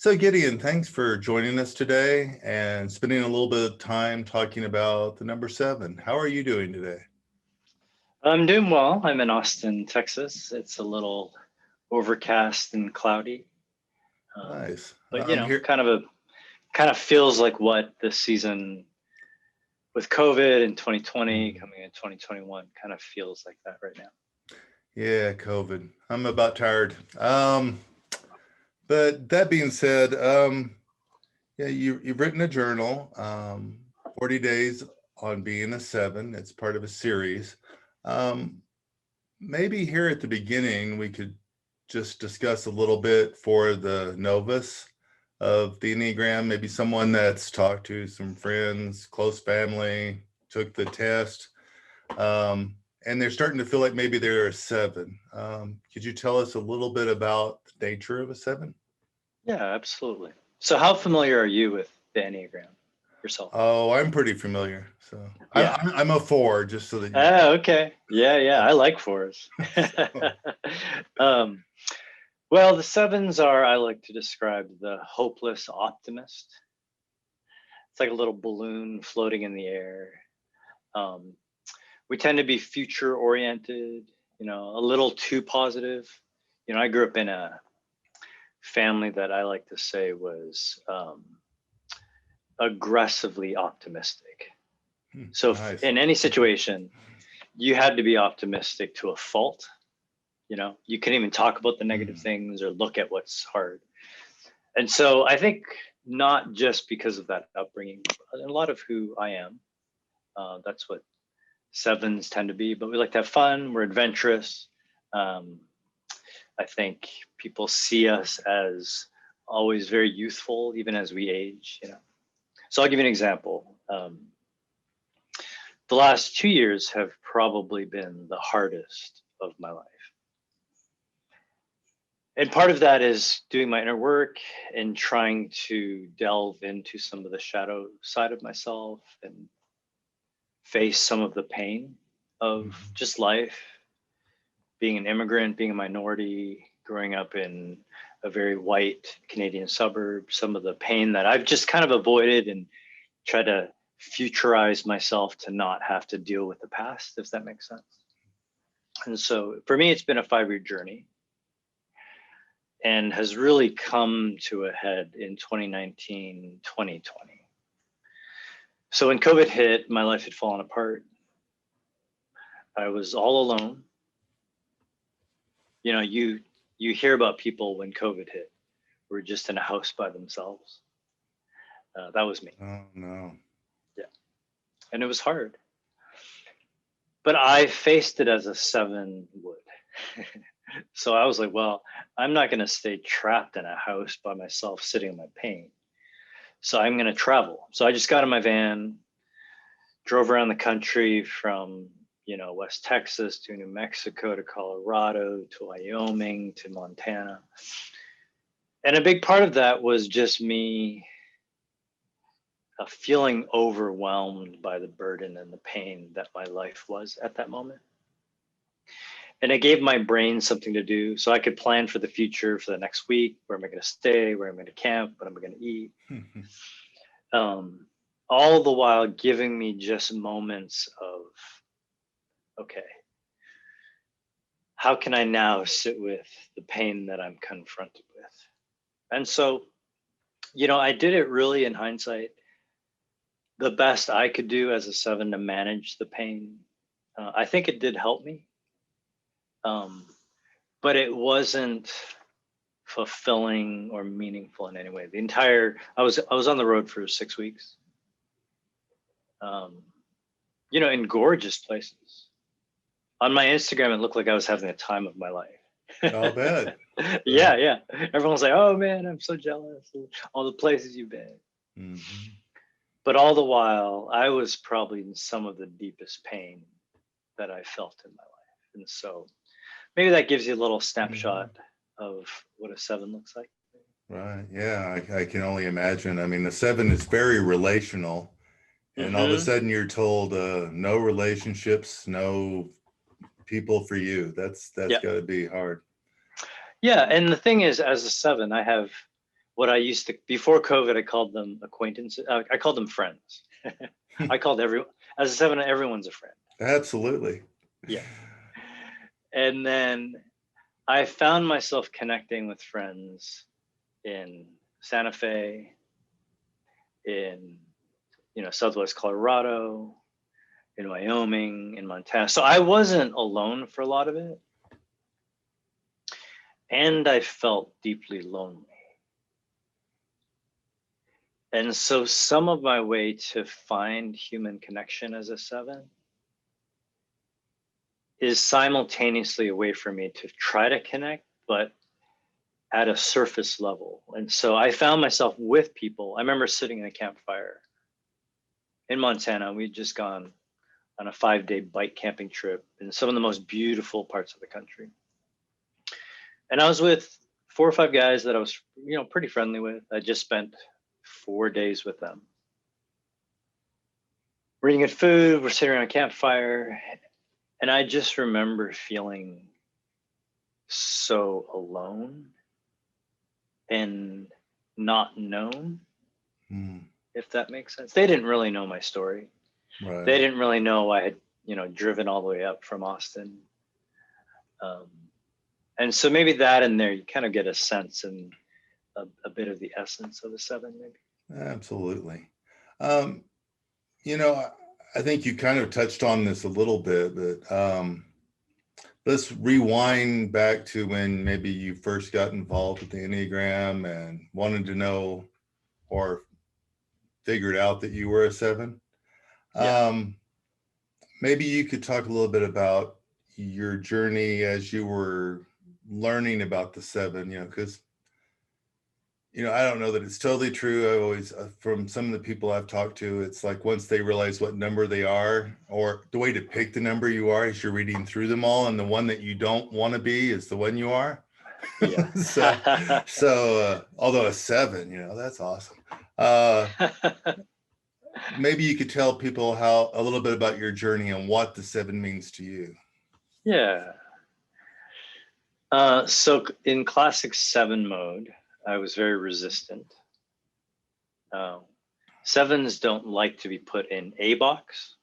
So Gideon, thanks for joining us today and spending a little bit of time talking about the number 7. How are you doing today? I'm doing well. I'm in Austin, Texas. It's a little overcast and cloudy, Nice. but I'm here. kind of feels like what this season with COVID in 2020 coming in 2021 kind of feels like that right now. Yeah, COVID. I'm about tired. But that being said, yeah, you've written a journal, 40 days on being a 7. It's part of a series. Maybe here at the beginning, we could just discuss a little bit for the novice of the Enneagram, maybe someone that's talked to some friends, close family, took the test, and they're starting to feel like maybe they're a 7. Could you tell us a little bit about the nature of a 7? Yeah, absolutely. So how familiar are you with the Enneagram yourself? Oh, I'm pretty familiar. So Yeah. I'm a 4, just so that you Oh, okay. Yeah. I like fours. um, well, the sevens are, I like to describe the hopeless optimist. It's like a little balloon floating in the air. We tend to be future oriented, a little too positive. I grew up in a family that I like to say was aggressively optimistic. So Nice. in any situation, you had to be optimistic to a fault. You couldn't even talk about the negative things or look at what's hard. And so I think not just because of that upbringing, but a lot of who I am, that's what sevens tend to be, but we like to have fun. We're adventurous. I think people see us as always very youthful, even as we age. So I'll give you an example. The last 2 years have probably been the hardest of my life. And part of that is doing my inner work and trying to delve into some of the shadow side of myself and face some of the pain of just life, being an immigrant, being a minority, growing up in a very white Canadian suburb, some of the pain that I've just kind of avoided and try to futurize myself to not have to deal with the past, if that makes sense. And so for me, it's been a 5-year journey and has really come to a head in 2019, 2020. So when COVID hit, my life had fallen apart. I was all alone. You hear about people when COVID hit, who were just in a house by themselves. That was me. Oh, no. Yeah. And it was hard. But I faced it as a 7 would. So I was like, well, I'm not going to stay trapped in a house by myself sitting in my pain. So I'm going to travel. So I just got in my van, drove around the country from West Texas to New Mexico to Colorado to Wyoming to Montana. And a big part of that was just me feeling overwhelmed by the burden and the pain that my life was at that moment. And it gave my brain something to do so I could plan for the future, for the next week. Where am I going to stay? Where am I going to camp? What am I going to eat? All the while giving me just moments of, okay, how can I now sit with the pain that I'm confronted with? And so, I did it really in hindsight, the best I could do as a 7 to manage the pain. I think it did help me. But it wasn't fulfilling or meaningful in any way. I was on the road for 6 weeks, in gorgeous places. On my Instagram, it looked like I was having the time of my life. I'll bet. Yeah. Everyone's like, oh man, I'm so jealous of all the places you've been. Mm-hmm. But all the while, I was probably in some of the deepest pain that I felt in my life. And so maybe that gives you a little snapshot of what a 7 looks like. Right. Yeah, I can only imagine. I mean, the 7 is very relational, and all of a sudden you're told no relationships, no people for you. That's got to be hard. Yeah, and the thing is, as a 7, I have what I used to, before COVID, I called them acquaintances. I called them friends. I called everyone, as a 7, everyone's a friend. Absolutely. Yeah. And then I found myself connecting with friends in Santa Fe, in, Southwest Colorado, in Wyoming, in Montana. So I wasn't alone for a lot of it. And I felt deeply lonely. And so some of my way to find human connection as a 7 is simultaneously a way for me to try to connect, but at a surface level. And so I found myself with people. I remember sitting in a campfire in Montana. We'd just gone on a 5-day bike camping trip in some of the most beautiful parts of the country. And I was with 4 or 5 guys that I was, pretty friendly with. I just spent 4 days with them. We're eating good food, we're sitting around a campfire, and I just remember feeling so alone and not known, if that makes sense. They didn't really know my story. Right. They didn't really know I had, driven all the way up from Austin. And so maybe that in there, you kind of get a sense and a bit of the essence of a 7, maybe. Absolutely. I think you kind of touched on this a little bit, but let's rewind back to when maybe you first got involved with the Enneagram and wanted to know or figured out that you were a 7. Yeah. Maybe you could talk a little bit about your journey as you were learning about the 7, because I don't know that it's totally true. I always, from some of the people I've talked to, it's like once they realize what number they are, or the way to pick the number you are is you're reading through them all, and the one that you don't want to be is the one you are. Yeah. so although a 7, that's awesome. Maybe you could tell people a little bit about your journey and what the 7 means to you. Yeah. So in classic 7 mode, I was very resistant. 7s don't like to be put in a box.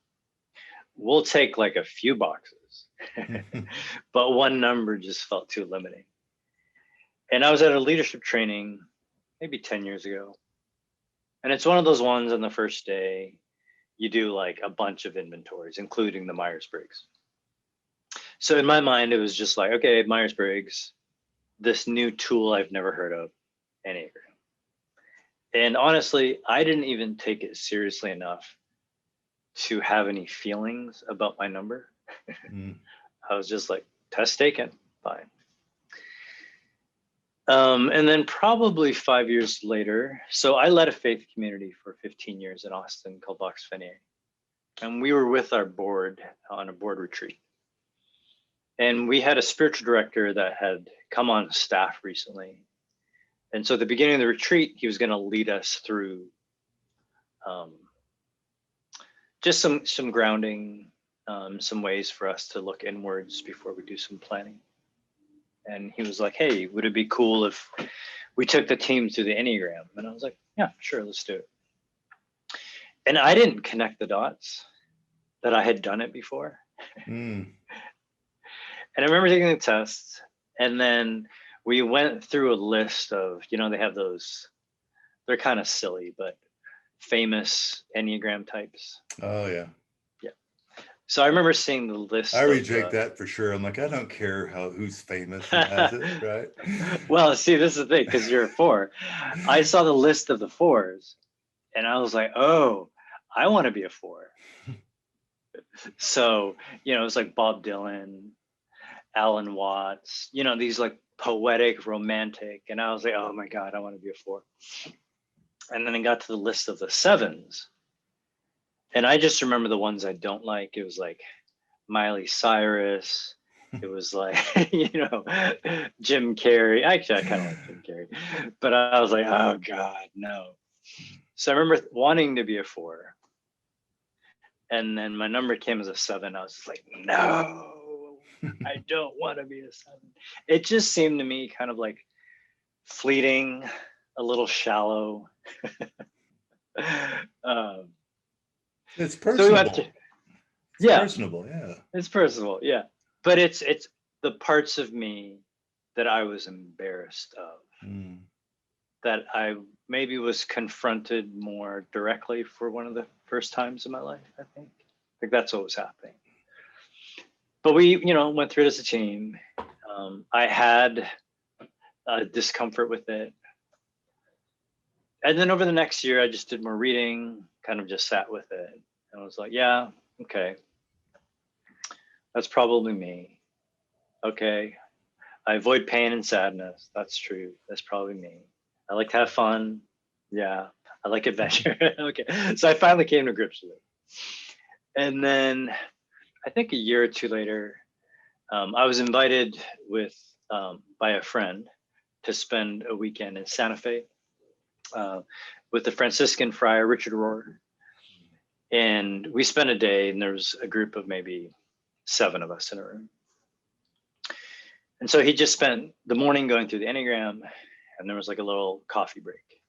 We'll take like a few boxes, but one number just felt too limiting. And I was at a leadership training maybe 10 years ago. And it's one of those ones on the first day, you do like a bunch of inventories, including the Myers-Briggs. So in my mind, it was just like, okay, Myers-Briggs, this new tool I've never heard of, Enneagram. And honestly, I didn't even take it seriously enough to have any feelings about my number. I was just like, test taken, fine. And then probably 5 years later, so I led a faith community for 15 years in Austin called Vox Finier. And we were with our board on a board retreat. And we had a spiritual director that had come on staff recently. And so at the beginning of the retreat, he was going to lead us through just some grounding, some ways for us to look inwards before we do some planning. And he was like, hey, would it be cool if we took the team through the Enneagram? And I was like, yeah, sure, let's do it. And I didn't connect the dots that I had done it before. And I remember taking the test, and then we went through a list of, they have those, they're kind of silly, but famous Enneagram types. Oh, yeah. Yeah. So I remember seeing the list. I reject that for sure. I'm like, I don't care who's famous and has it, right? Well, see, this is the thing, because you're a 4. I saw the list of the 4s, and I was like, oh, I want to be a 4. So, it was like Bob Dylan, Alan Watts, these like poetic, romantic. And I was like, oh my God, I want to be a 4. And then I got to the list of the 7s. And I just remember the ones I don't like. It was like Miley Cyrus. It was like, Jim Carrey. Actually, I kind of like Jim Carrey. But I was like, oh God, no. So I remember wanting to be a 4. And then my number came as a 7. I was just like, no, I don't want to be a 7. It just seemed to me kind of like fleeting, a little shallow. um, It's so we went personable. to, It's yeah, personable. Yeah. it's personal, yeah. But it's the parts of me that I was embarrassed of, Mm. that I maybe was confronted more directly for one of the first times in my life, I think. That's what was happening. But we, went through it as a team. I had discomfort with it. And then over the next year, I just did more reading, kind of just sat with it. And I was like, yeah, okay, that's probably me. Okay. I avoid pain and sadness. That's true. That's probably me. I like to have fun. Yeah. I like adventure. Okay. So I finally came to grips with it. And then I think a year or two later, I was invited by a friend to spend a weekend in Santa Fe with the Franciscan friar Richard Rohr. And we spent a day, and there was a group of maybe 7 of us in a room. And so he just spent the morning going through the Enneagram, and there was like a little coffee break.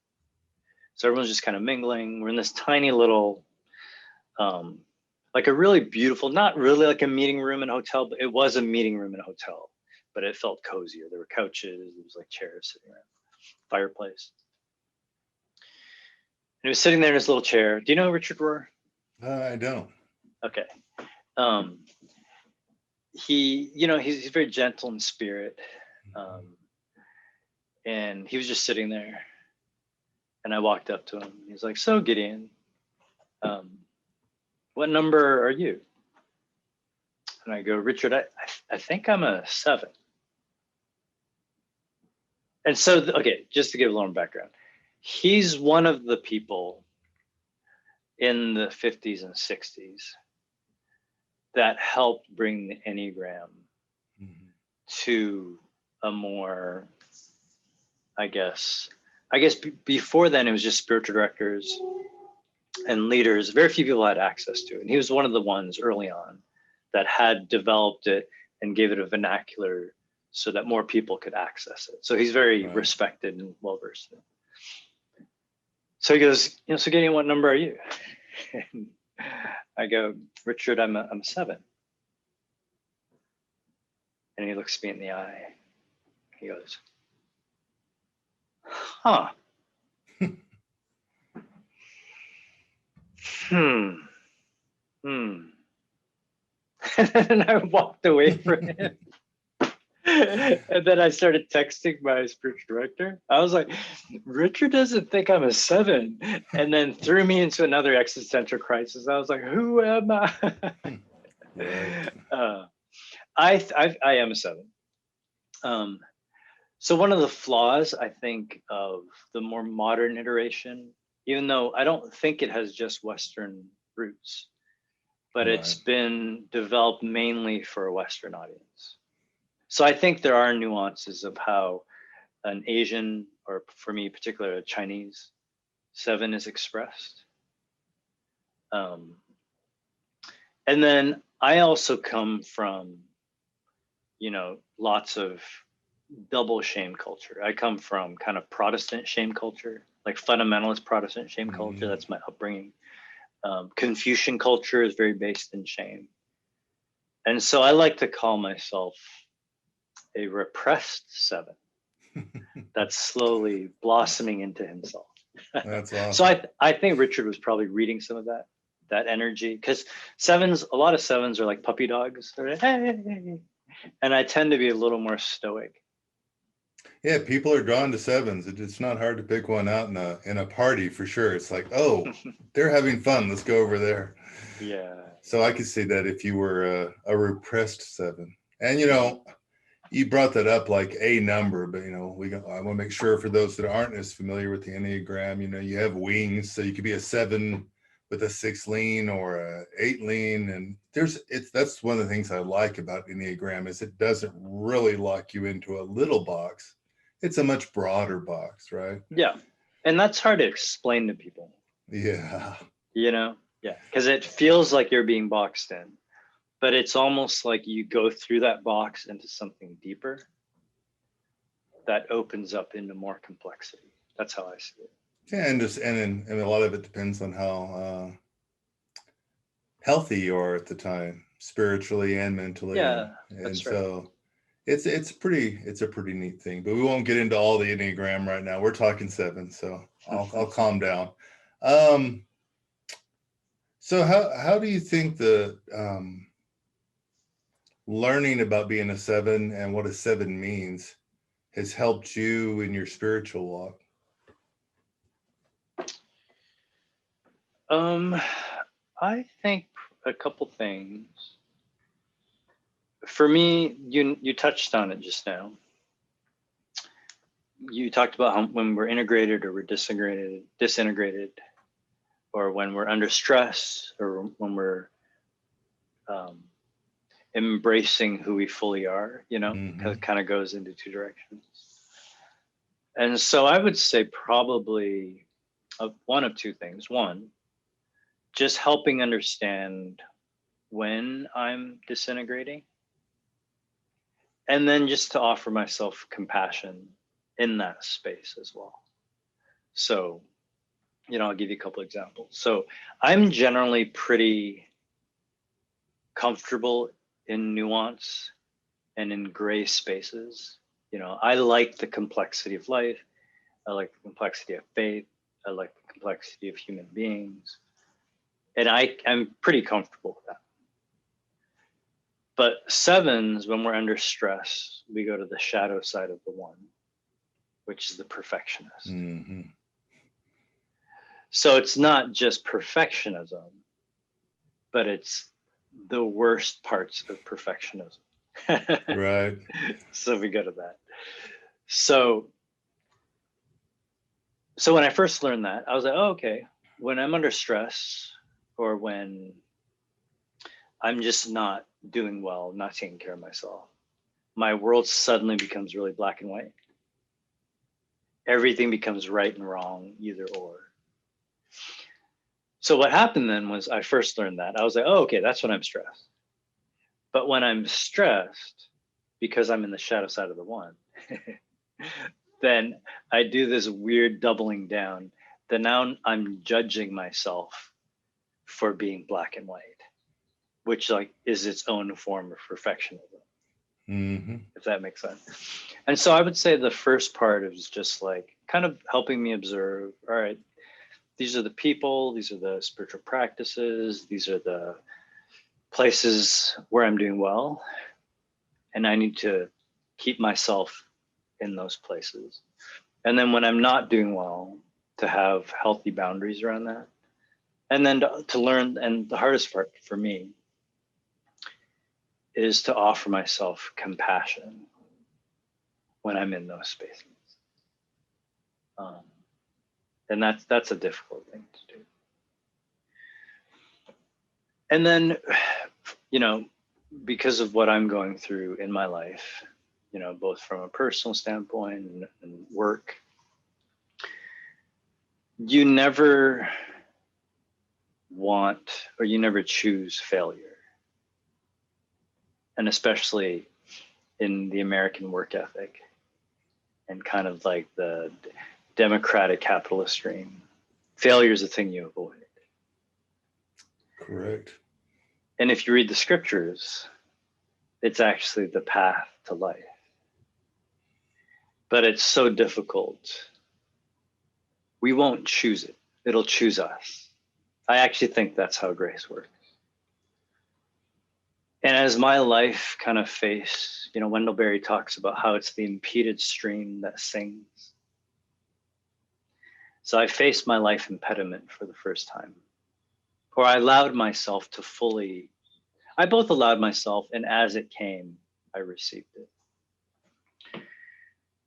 So everyone's just kind of mingling. We're in this tiny little, like a really beautiful, not really like a meeting room in a hotel, but it was a meeting room in a hotel, but it felt cozier. There were couches, there was like chairs sitting around, fireplace. And he was sitting there in his little chair. Do you know Richard Rohr? I don't. Okay. He's very gentle in spirit. And he was just sitting there. And I walked up to him. He's like, so Gideon, what number are you? And I go, Richard, I think I'm a 7. And so, okay, just to give a little background, he's one of the people in the 50s and 60s that helped bring the Enneagram to a more, I guess before then it was just spiritual directors and leaders. Very few people had access to it. And he was one of the ones early on that had developed it and gave it a vernacular so that more people could access it. So he's very respected and well versed in it. So he goes, so Gideon, what number are you? And I go, Richard, I'm a 7. And he looks me in the eye. He goes, huh. And I walked away from him. And then I started texting my spiritual director. I was like, Richard doesn't think I'm a 7. And then threw me into another existential crisis. I was like, who am I? Right. I am a 7. So one of the flaws, I think, of the more modern iteration, even though I don't think it has just Western roots, but it's been developed mainly for a Western audience. So I think there are nuances of how an Asian, or for me, particularly a Chinese 7 is expressed. And then I also come from, lots of double shame culture. I come from kind of Protestant shame culture, like fundamentalist Protestant shame culture. That's my upbringing. Confucian culture is very based in shame. And so I like to call myself a repressed 7 that's slowly blossoming into himself. That's awesome. So I think Richard was probably reading some of that energy, because a lot of 7s are like puppy dogs. They're like, hey. And I tend to be a little more stoic. Yeah, people are drawn to 7s. It's not hard to pick one out in a party for sure. It's like, oh, they're having fun. Let's go over there. Yeah. So I could see that if you were a repressed 7. And you brought that up like a number, but I want to make sure for those that aren't as familiar with the Enneagram, you have wings, so you could be a 7 with a 6 lean or a 8 lean, and that's one of the things I like about Enneagram is it doesn't really lock you into a little box. It's a much broader box, right? Yeah, and that's hard to explain to people. Yeah. Yeah, because it feels like you're being boxed in, but it's almost like you go through that box into something deeper. that opens up into more complexity. That's how I see it. Yeah, and a lot of it depends on how healthy you are at the time, spiritually and mentally. Yeah, And that's right. so it's a pretty neat thing. But we won't get into all the Enneagram right now. We're talking 7, so I'll calm down. So how do you think the learning about being a 7 and what a 7 means has helped you in your spiritual walk? I think a couple things. For me, you touched on it just now. You talked about how when we're integrated or we're disintegrated, or when we're under stress, or when we're embracing who we fully are, kind of goes into 2 directions. And so I would say probably one of 2 things. One, just helping understand when I'm disintegrating, and then just to offer myself compassion in that space as well. So, I'll give you a couple examples. So I'm generally pretty comfortable in nuance and in gray spaces. I like the complexity of life. I like the complexity of faith. I like the complexity of human beings. And I'm pretty comfortable with that. But 7s, when we're under stress, we go to the shadow side of the 1, which is the perfectionist. Mm-hmm. So it's not just perfectionism, but it's the worst parts of perfectionism. Right. So we go to that. So when I first learned that, I was like, oh, okay, when I'm under stress, or when I'm just not doing well, not taking care of myself, my world suddenly becomes really black and white. Everything becomes right and wrong, either or. So what happened then was I first learned that. I was like, oh, okay, that's when I'm stressed. But when I'm stressed, because I'm in the shadow side of the 1, then I do this weird doubling down that now I'm judging myself for being black and white, which is its own form of perfectionism. Mm-hmm. If that makes sense. And so I would say the first part is just kind of helping me observe, all right, these are the people, these are the spiritual practices, these are the places where I'm doing well, and I need to keep myself in those places. And then when I'm not doing well, to have healthy boundaries around that. And then to learn, and the hardest part for me is to offer myself compassion when I'm in those spaces. And that's a difficult thing to do. And then, because of what I'm going through in my life, both from a personal standpoint and work, you never want, or you never choose failure. And especially in the American work ethic and kind of like the democratic capitalist dream, failure is a thing you avoid. Correct. And if you read the scriptures, it's actually the path to life. But it's so difficult. We won't choose it. It'll choose us. I actually think that's how grace works. And as my life kind of faced, Wendell Berry talks about how it's the impeded stream that sings. So I faced my life impediment for the first time, or I allowed myself to fully, I both allowed myself, and as it came, I received it.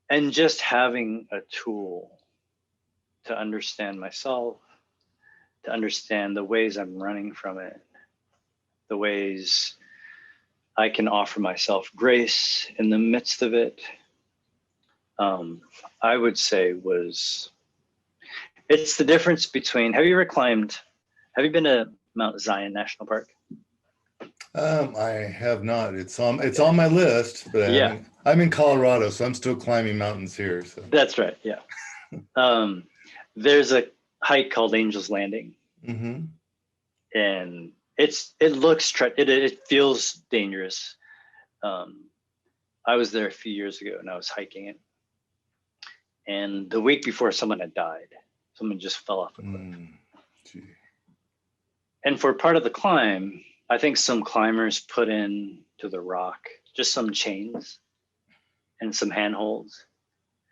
And just having a tool to understand myself, to understand the ways I'm running from it, the ways I can offer myself grace in the midst of it, I would say it's the difference between, have you been to Mount Zion National Park? I have not. It's on my list, but I Yeah, haven't. I'm in Colorado, so I'm still climbing mountains here. So. that's right. Yeah. There's a hike called Angel's Landing, Mm-hmm. and it feels dangerous. I was there a few years ago, and I was hiking it, and the week before, someone had died. Someone just fell off a cliff. Gee. And for part of the climb, I think some climbers put in to the rock just some chains and some handholds.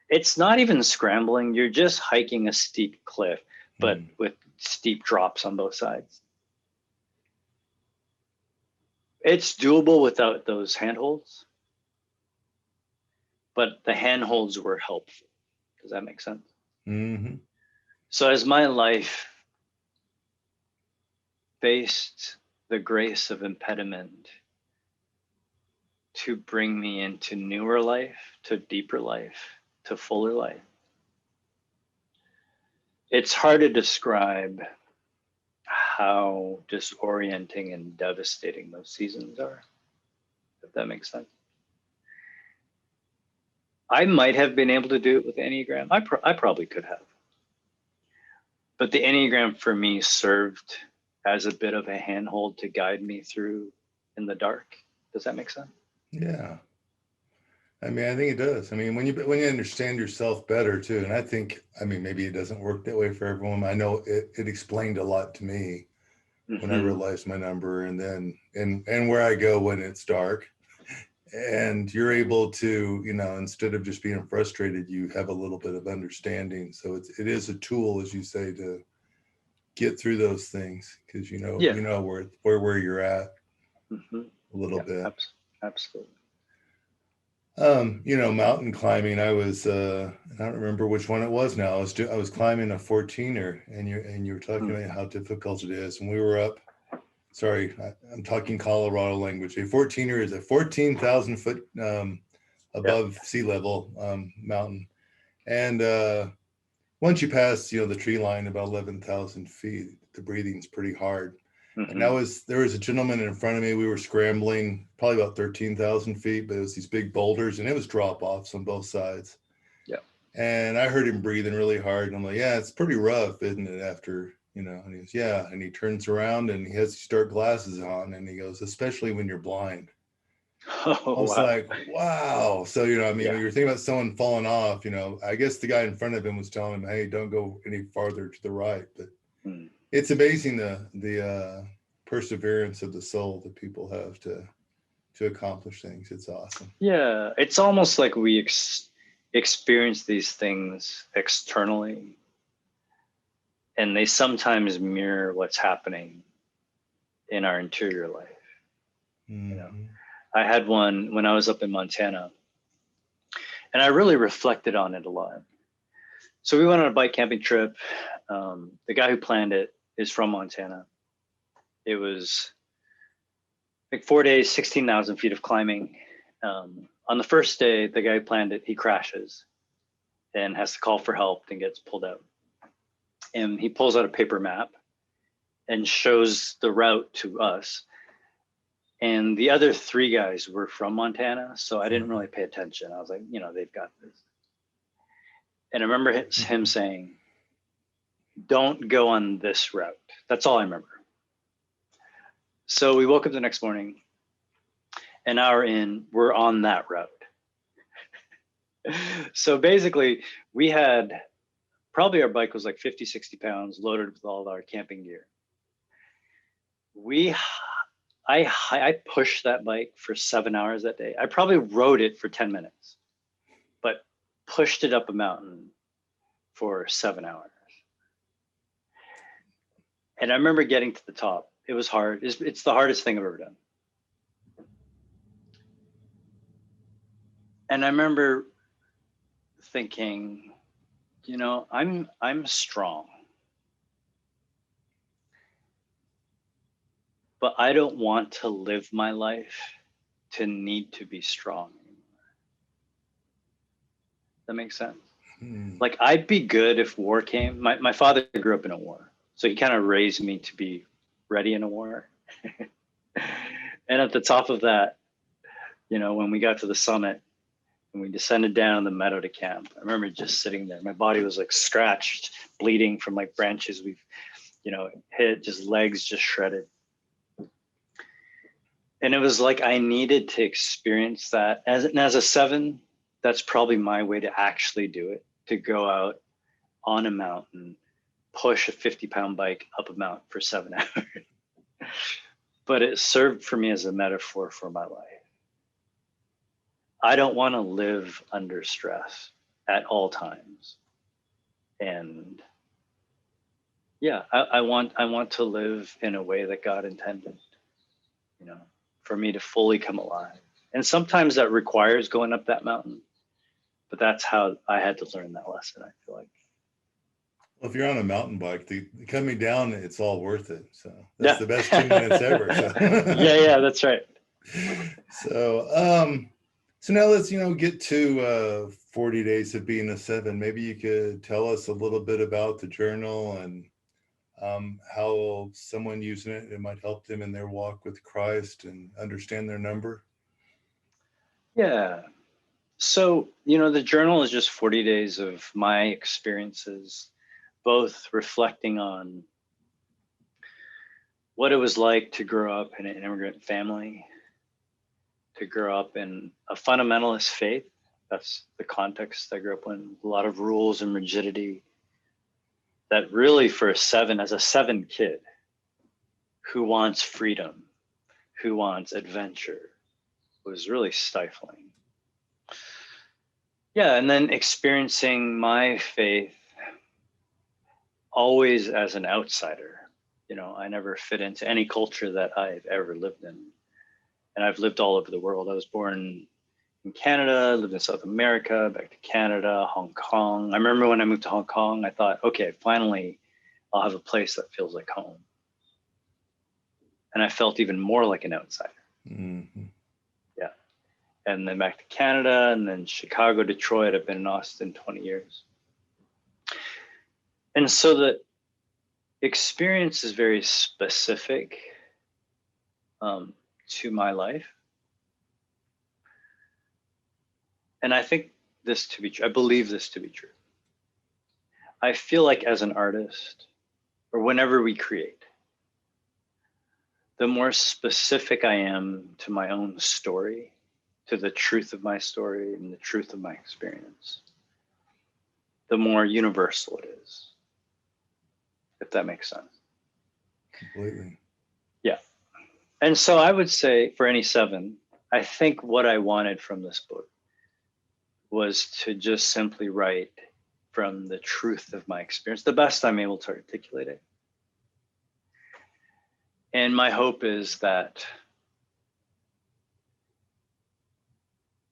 It's not even scrambling. You're just hiking a steep cliff, but with steep drops on both sides. It's doable without those handholds, but the handholds were helpful. Does that make sense? Mm-hmm. So as my life faced the grace of impediment to bring me into newer life, to deeper life, to fuller life, it's hard to describe how disorienting and devastating those seasons are, if that makes sense. I might have been able to do it with Enneagram. I probably could have. But the Enneagram for me served as a bit of a handhold to guide me through in the dark. Does that make sense? Yeah. I mean, I think it does. I mean, when you understand yourself better too, and I mean, maybe it doesn't work that way for everyone. I know it explained a lot to me when I realized my number, and then and where I go when it's dark. And you're able to, instead of just being frustrated, you have a little bit of understanding. So it is a tool, as you say, to get through those things, because Yeah. where you're at Mm-hmm. a little bit. Absolutely. Mountain climbing. I don't remember which one it was now. I was climbing a 14er, and you were talking about how difficult it is. And we were up. Sorry, I'm talking Colorado language. A 14er is a 14,000 foot above sea level mountain, and once you pass, the tree line about 11,000 feet, the breathing's pretty hard. And there was a gentleman in front of me. We were scrambling probably about 13,000 feet, but it was these big boulders, and it was drop offs on both sides. Yeah. And I heard him breathing really hard, and I'm like, yeah, it's pretty rough, isn't it? After, and he goes, yeah. And he turns around and he has these dark glasses on, and he goes, especially when you're blind. Oh, I was like, wow. So, I mean, when you're thinking about someone falling off, I guess the guy in front of him was telling him, hey, don't go any farther to the right. But it's amazing the perseverance of the soul that people have to accomplish things. It's awesome. Yeah, it's almost like we experience these things externally, and they sometimes mirror what's happening in our interior life. I had one when I was up in Montana, and I really reflected on it a lot. So we went on a bike camping trip. The guy who planned it is from Montana. It was like 4 days, 16,000 feet of climbing. On the first day, the guy who planned it, he crashes and has to call for help and gets pulled out. And he pulls out a paper map and shows the route to us. And the other 3 guys were from Montana, so I didn't really pay attention. I was like, they've got this. And I remember him saying, don't go on this route. That's all I remember. So we woke up the next morning, an hour in, we're on that route. So basically, we had probably our bike was like 50, 60 pounds loaded with all our camping gear. I pushed that bike for 7 hours that day. I probably rode it for 10 minutes, but pushed it up a mountain for 7 hours. And I remember getting to the top. It was hard. It's the hardest thing I've ever done. And I remember thinking, I'm strong, but I don't want to live my life to need to be strong anymore. That makes sense? Like, I'd be good if war came. My father grew up in a war, so he kind of raised me to be ready in a war. And at the top of that, when we got to the summit and we descended down the meadow to camp, I remember just sitting there. My body was like scratched, bleeding from like branches we've, hit, just legs just shredded. And it was like I needed to experience that. As a 7, that's probably my way to actually do it, to go out on a mountain, push a 50-pound bike up a mountain for 7 hours. But it served for me as a metaphor for my life. I don't want to live under stress at all times. And yeah, I want to live in a way that God intended, for me to fully come alive. And sometimes that requires going up that mountain, but that's how I had to learn that lesson, I feel like. Well, if you're on a mountain bike, the coming down, it's all worth it. So that's the best 2 minutes ever. So. Yeah, that's right. So, so now let's, get to 40 days of being a 7. Maybe you could tell us a little bit about the journal and how someone using it might help them in their walk with Christ and understand their number. Yeah. So, the journal is just 40 days of my experiences, both reflecting on what it was like to grow up in an immigrant family, to grow up in a fundamentalist faith. That's the context I grew up in, a lot of rules and rigidity that really for a 7, as a 7 kid who wants freedom, who wants adventure, was really stifling. Yeah, and then experiencing my faith always as an outsider. I never fit into any culture that I've ever lived in. And I've lived all over the world. I was born in Canada, lived in South America, back to Canada, Hong Kong. I remember when I moved to Hong Kong, I thought, okay, finally, I'll have a place that feels like home. And I felt even more like an outsider. Mm-hmm. Yeah. And then back to Canada, and then Chicago, Detroit. I've been in Austin 20 years. And so the experience is very specific to my life. And I think this to be true. I believe this to be true. I feel like as an artist, or whenever we create, the more specific I am to my own story, to the truth of my story and the truth of my experience, the more universal it is, if that makes sense. Completely. Yeah. And so I would say for any 7, I think what I wanted from this book was to just simply write from the truth of my experience, the best I'm able to articulate it. And my hope is that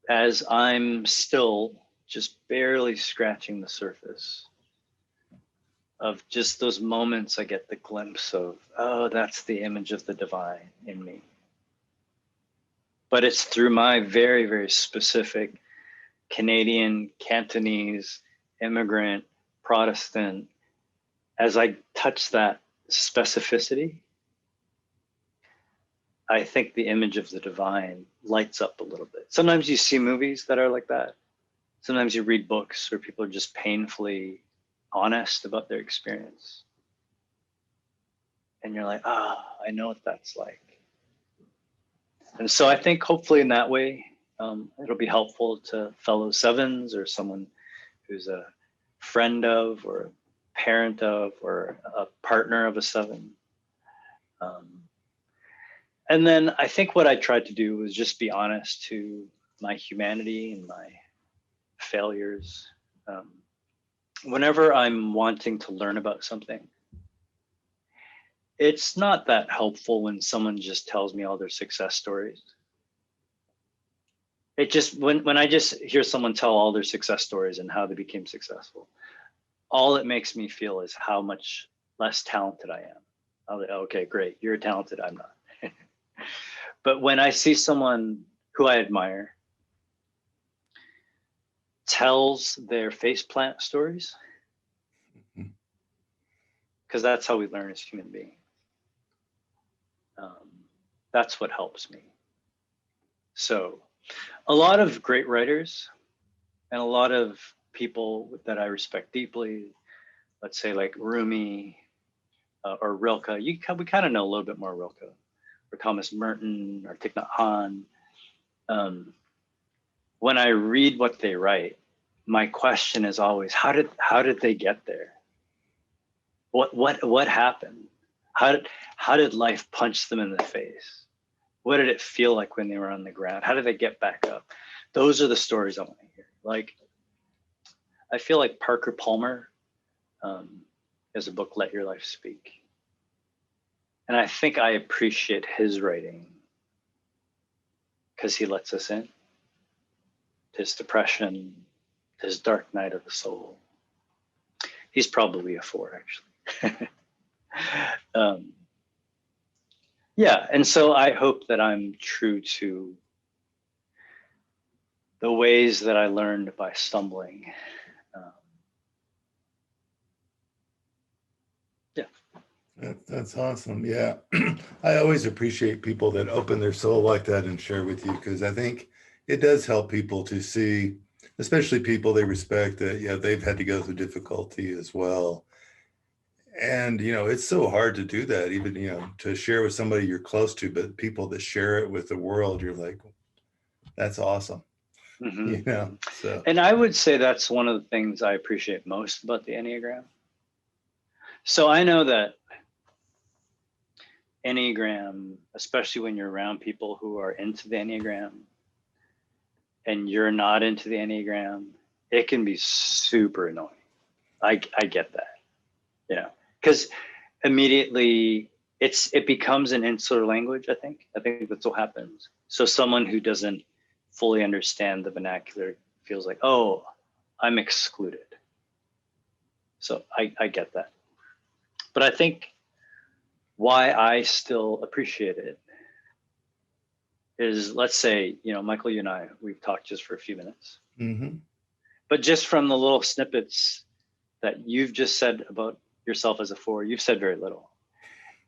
as I'm still just barely scratching the surface of just those moments, I get the glimpse of, oh, that's the image of the divine in me. But it's through my very, very specific Canadian, Cantonese, immigrant, Protestant, as I touch that specificity, I think the image of the divine lights up a little bit. Sometimes you see movies that are like that. Sometimes you read books where people are just painfully honest about their experience. And you're like, I know what that's like. And so I think hopefully in that way, it'll be helpful to fellow 7s or someone who's a friend of or a parent of or a partner of a 7. And then I think what I tried to do was just be honest to my humanity and my failures. Whenever I'm wanting to learn about something, it's not that helpful when someone just tells me all their success stories. It just, when I just hear someone tell all their success stories and how they became successful, all it makes me feel is how much less talented I am. Okay, great, you're talented, I'm not. But when I see someone who I admire tells their faceplant stories, because that's how we learn as human beings. That's what helps me. So a lot of great writers and a lot of people that I respect deeply, let's say like Rumi or Rilke, we kind of know a little bit more Rilke, or Thomas Merton or Thich Nhat Hanh. When I read what they write, my question is always, how did they get there? What happened? How did life punch them in the face? What did it feel like when they were on the ground? How did they get back up? Those are the stories I want to hear. Like, I feel like Parker Palmer has a book, Let Your Life Speak. And I think I appreciate his writing because he lets us in. His depression, his dark night of the soul. He's probably a 4, actually. Yeah, and so I hope that I'm true to the ways that I learned by stumbling. Yeah. That's awesome. Yeah. I always appreciate people that open their soul like that and share with you, because I think it does help people to see, especially people they respect, that, yeah, they've had to go through difficulty as well. And, it's so hard to do that, even, to share with somebody you're close to, but people that share it with the world, you're like, that's awesome. Mm-hmm. So. And I would say that's one of the things I appreciate most about the Enneagram. So I know that Enneagram, especially when you're around people who are into the Enneagram and you're not into the Enneagram, it can be super annoying. I get that, because immediately it becomes an insular language. I think that's what happens. So someone who doesn't fully understand the vernacular feels like, oh, I'm excluded. So I get that. But I think why I still appreciate it is, let's say, Michael, you and I, we've talked just for a few minutes. Mm-hmm. But just from the little snippets that you've just said about yourself as a 4, you've said very little.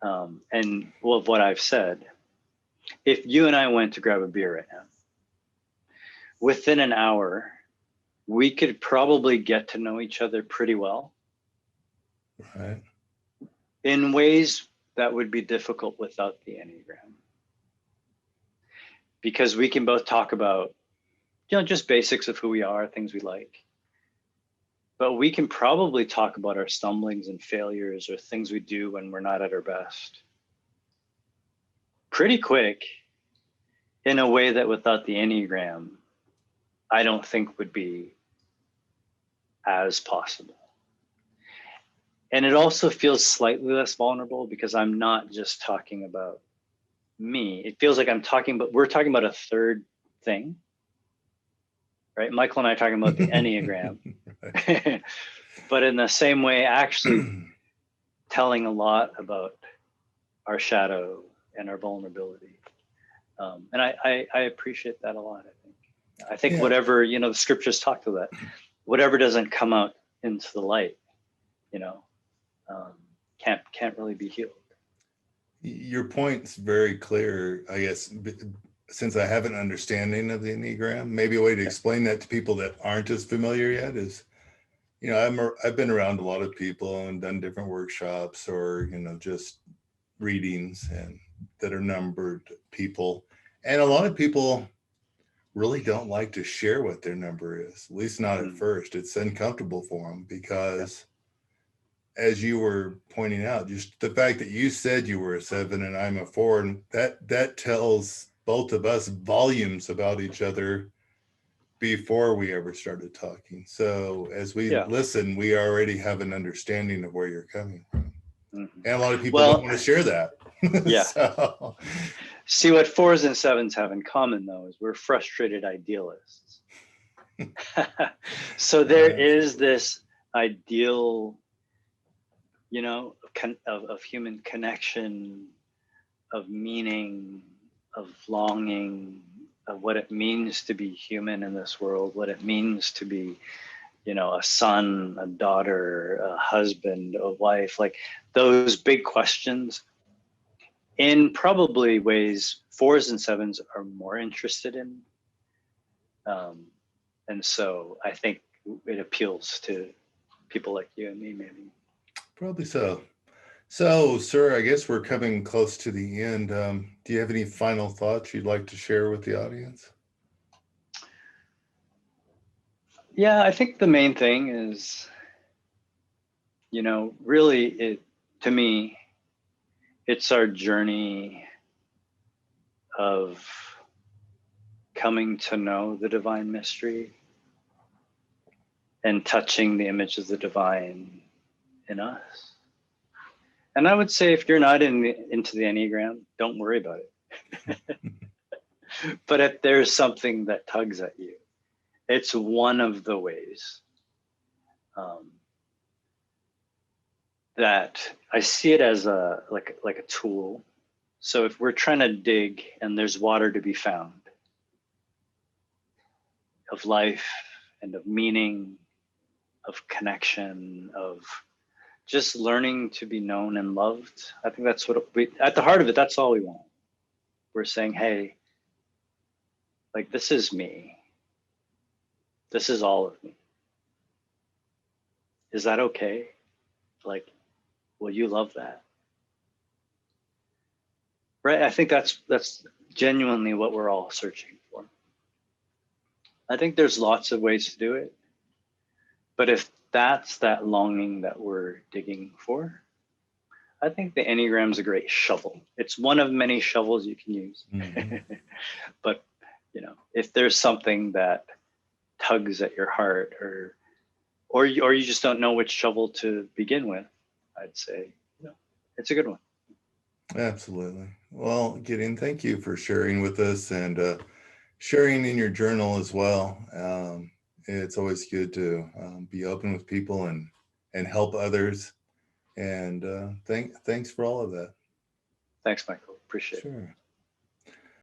And of what I've said, if you and I went to grab a beer right now, within an hour, we could probably get to know each other pretty well. Right. In ways that would be difficult without the Enneagram. Because we can both talk about, just basics of who we are, things we like. But we can probably talk about our stumblings and failures or things we do when we're not at our best pretty quick, in a way that without the Enneagram, I don't think would be as possible. And it also feels slightly less vulnerable because I'm not just talking about me. It feels like we're talking about a third thing, right? Michael and I are talking about the Enneagram, but in the same way, actually telling a lot about our shadow and our vulnerability. And I appreciate that a lot. I think whatever, the scriptures talk to that, whatever doesn't come out into the light, can't really be healed. Your point's very clear, I guess, since I have an understanding of the Enneagram. Maybe a way to explain that to people that aren't as familiar yet is, I've been around a lot of people and done different workshops or, just readings and that are numbered people. And a lot of people really don't like to share what their number is, at least not at first. It's uncomfortable for them because, as you were pointing out, just the fact that you said you were a 7 and I'm a 4, and that tells both of us volumes about each other before we ever started talking. So as we listen, we already have an understanding of where you're coming from. Mm-hmm. And a lot of people don't want to share that. Yeah. So. See, what 4s and 7s have in common, though, is we're frustrated idealists. So there is this ideal, of human connection, of meaning, of longing, of what it means to be human in this world, what it means to be, a son, a daughter, a husband, a wife, like those big questions. in probably ways 4s and 7s are more interested in. And so I think it appeals to people like you and me, maybe. Probably so. So, sir, I guess we're coming close to the end. Do you have any final thoughts you'd like to share with the audience? Yeah, I think the main thing is, really to me, it's our journey of coming to know the divine mystery and touching the image of the divine in us. And I would say if you're not into the Enneagram, don't worry about it. But if there's something that tugs at you, it's one of the ways that I see it as like a tool. So if we're trying to dig and there's water to be found of life and of meaning, of connection, of just learning to be known and loved, I think that's what at the heart of it, that's all we want. We're saying, hey, like, this is me. This is all of me. Is that okay? Like, will you love that? Right? I think that's genuinely what we're all searching for. I think there's lots of ways to do it. But if that's that longing that we're digging for, I think the Enneagram's a great shovel. It's one of many shovels you can use. Mm-hmm. But, if there's something that tugs at your heart, or you just don't know which shovel to begin with, I'd say, it's a good one. Absolutely. Well, Gideon, thank you for sharing with us and sharing in your journal as well. It's always good to be open with people and help others. And thanks for all of that. Thanks, Michael. Appreciate it. Sure.